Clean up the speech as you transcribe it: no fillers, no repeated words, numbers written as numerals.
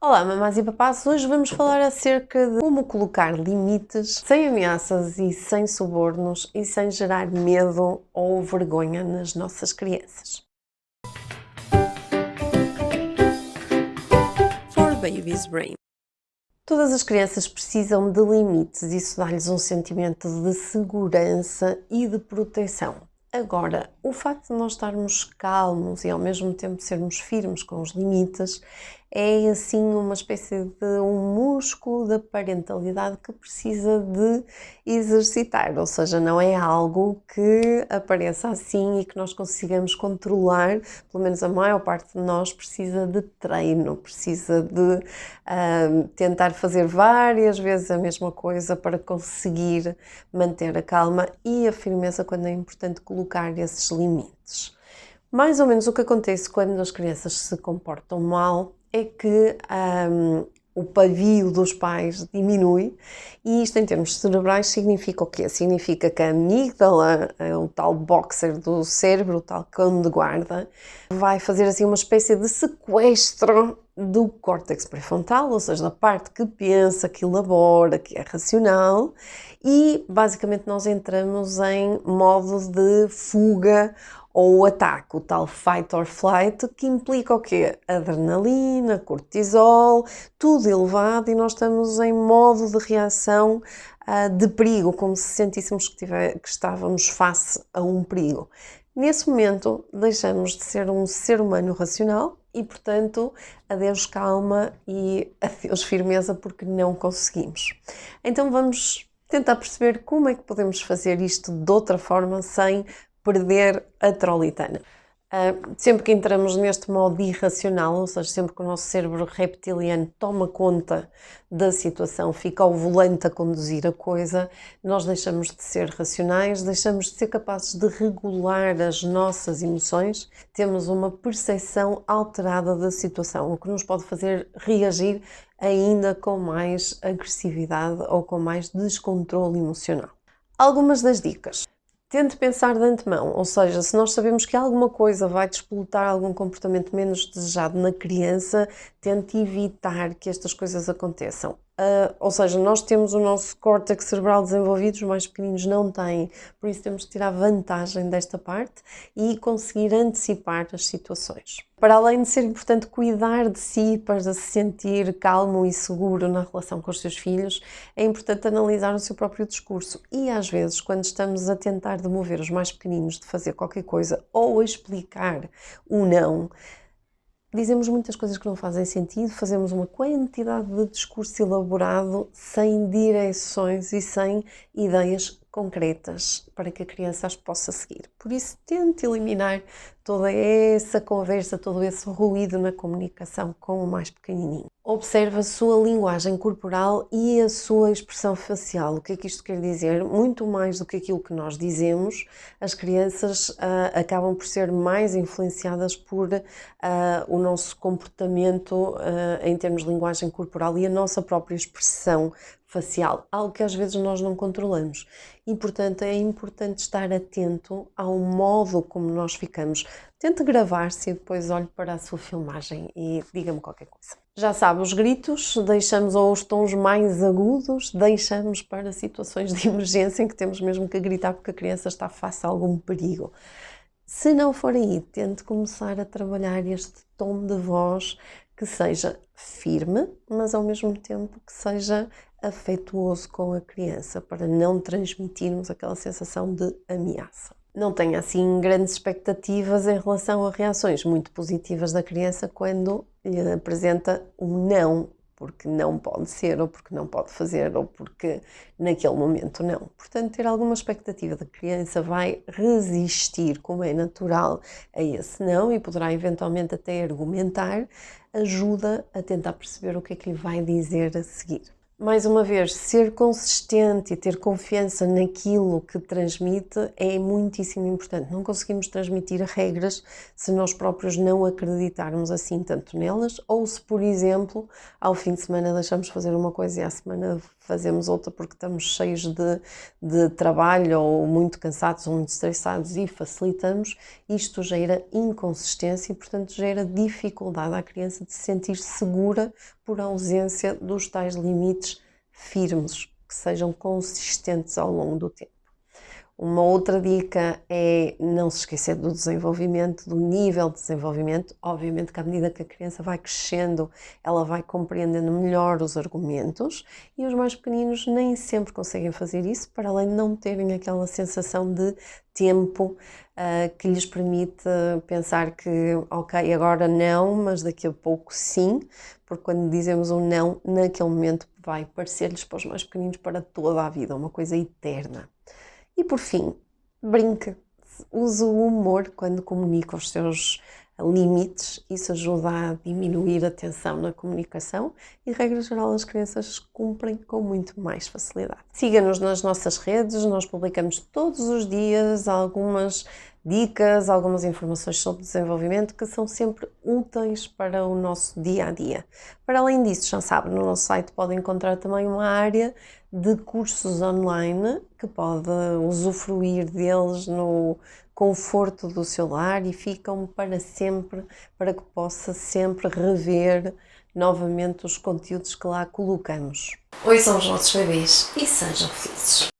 Olá, mamás e papás! Hoje vamos falar acerca de como colocar limites sem ameaças e sem subornos e sem gerar medo ou vergonha nas nossas crianças. For Baby's Brain. Todas as crianças precisam de limites, isso dá-lhes um sentimento de segurança e de proteção. Agora, o facto de nós estarmos calmos e ao mesmo tempo sermos firmes com os limites é assim uma espécie de um músculo da parentalidade que precisa de exercitar, ou seja, não é algo que apareça assim e que nós consigamos controlar, pelo menos a maior parte de nós precisa de treino, precisa de tentar fazer várias vezes a mesma coisa para conseguir manter a calma e a firmeza quando é importante colocar esses limites. Mais ou menos o que acontece quando as crianças se comportam mal é que o pavio dos pais diminui e isto em termos cerebrais significa o quê? Significa que a amígdala, o tal boxer do cérebro, o tal cão de guarda, vai fazer assim uma espécie de sequestro do córtex pré-frontal, ou seja, da parte que pensa, que elabora, que é racional, e basicamente nós entramos em modo de fuga ou ataque, o tal fight or flight, que implica o quê? Adrenalina, cortisol, tudo elevado e nós estamos em modo de reação de perigo, como se sentíssemos que estávamos face a um perigo. Nesse momento, deixamos de ser um ser humano racional e, portanto, adeus calma e adeus firmeza, porque não conseguimos. Então vamos tentar perceber como é que podemos fazer isto de outra forma sem perder a trolitana. Sempre que entramos neste modo irracional, ou seja, sempre que o nosso cérebro reptiliano toma conta da situação, fica ao volante a conduzir a coisa, nós deixamos de ser racionais, deixamos de ser capazes de regular as nossas emoções, temos uma percepção alterada da situação, o que nos pode fazer reagir ainda com mais agressividade ou com mais descontrole emocional. Algumas das dicas. Tente pensar de antemão, ou seja, se nós sabemos que alguma coisa vai despoltar algum comportamento menos desejado na criança, tente evitar que estas coisas aconteçam. Ou seja, nós temos o nosso córtex cerebral desenvolvido, os mais pequeninos não têm, por isso temos de tirar vantagem desta parte e conseguir antecipar as situações. Para além de ser importante cuidar de si para se sentir calmo e seguro na relação com os seus filhos, é importante analisar o seu próprio discurso e às vezes quando estamos a tentar demover os mais pequeninos de fazer qualquer coisa ou a explicar o não, dizemos muitas coisas que não fazem sentido, fazemos uma quantidade de discurso elaborado sem direções e sem ideias concretas para que a criança as possa seguir. Por isso, tente eliminar toda essa conversa, todo esse ruído na comunicação com o mais pequenininho. Observe a sua linguagem corporal e a sua expressão facial. O que é que isto quer dizer? Muito mais do que aquilo que nós dizemos, as crianças acabam por ser mais influenciadas por o nosso comportamento em termos de linguagem corporal e a nossa própria expressão facial, algo que às vezes nós não controlamos e, portanto, é importante estar atento ao modo como nós ficamos. Tente gravar-se e depois olhe para a sua filmagem e diga-me qualquer coisa. Já sabe, os gritos deixamos, ou os tons mais agudos, deixamos para situações de emergência em que temos mesmo que gritar porque a criança está face a algum perigo. Se não for aí, tente começar a trabalhar este tom de voz que seja firme, mas ao mesmo tempo que seja afetuoso com a criança, para não transmitirmos aquela sensação de ameaça. Não tenha assim grandes expectativas em relação a reações muito positivas da criança quando lhe apresenta um não, porque não pode ser, ou porque não pode fazer, ou porque naquele momento não. Portanto, ter alguma expectativa da criança vai resistir, como é natural, a esse não e poderá eventualmente até argumentar, ajuda a tentar perceber o que é que lhe vai dizer a seguir. Mais uma vez, ser consistente e ter confiança naquilo que transmite é muitíssimo importante. Não conseguimos transmitir regras se nós próprios não acreditarmos assim tanto nelas, ou se, por exemplo, ao fim de semana deixamos fazer uma coisa e à semana fazemos outra porque estamos cheios de trabalho ou muito cansados ou muito estressados e facilitamos. Isto gera inconsistência e, portanto, gera dificuldade à criança de se sentir segura por ausência dos tais limites firmes, que sejam consistentes ao longo do tempo. Uma outra dica é não se esquecer do desenvolvimento, do nível de desenvolvimento. Obviamente que à medida que a criança vai crescendo, ela vai compreendendo melhor os argumentos e os mais pequeninos nem sempre conseguem fazer isso, para além de não terem aquela sensação de tempo que lhes permite pensar que, ok, agora não, mas daqui a pouco sim, porque quando dizemos um não, naquele momento vai parecer-lhes para os mais pequeninos para toda a vida, uma coisa eterna. E por fim, brinque, use o humor quando comunica os seus limites, isso ajuda a diminuir a tensão na comunicação e, regra geral, as crianças cumprem com muito mais facilidade. Siga-nos nas nossas redes, nós publicamos todos os dias algumas dicas, algumas informações sobre desenvolvimento que são sempre úteis para o nosso dia a dia. Para além disso, já sabe, no nosso site pode encontrar também uma área de cursos online que pode usufruir deles no conforto do seu lar e ficam para sempre, para que possa sempre rever novamente os conteúdos que lá colocamos. Ouçam os vossos bebês e sejam felizes!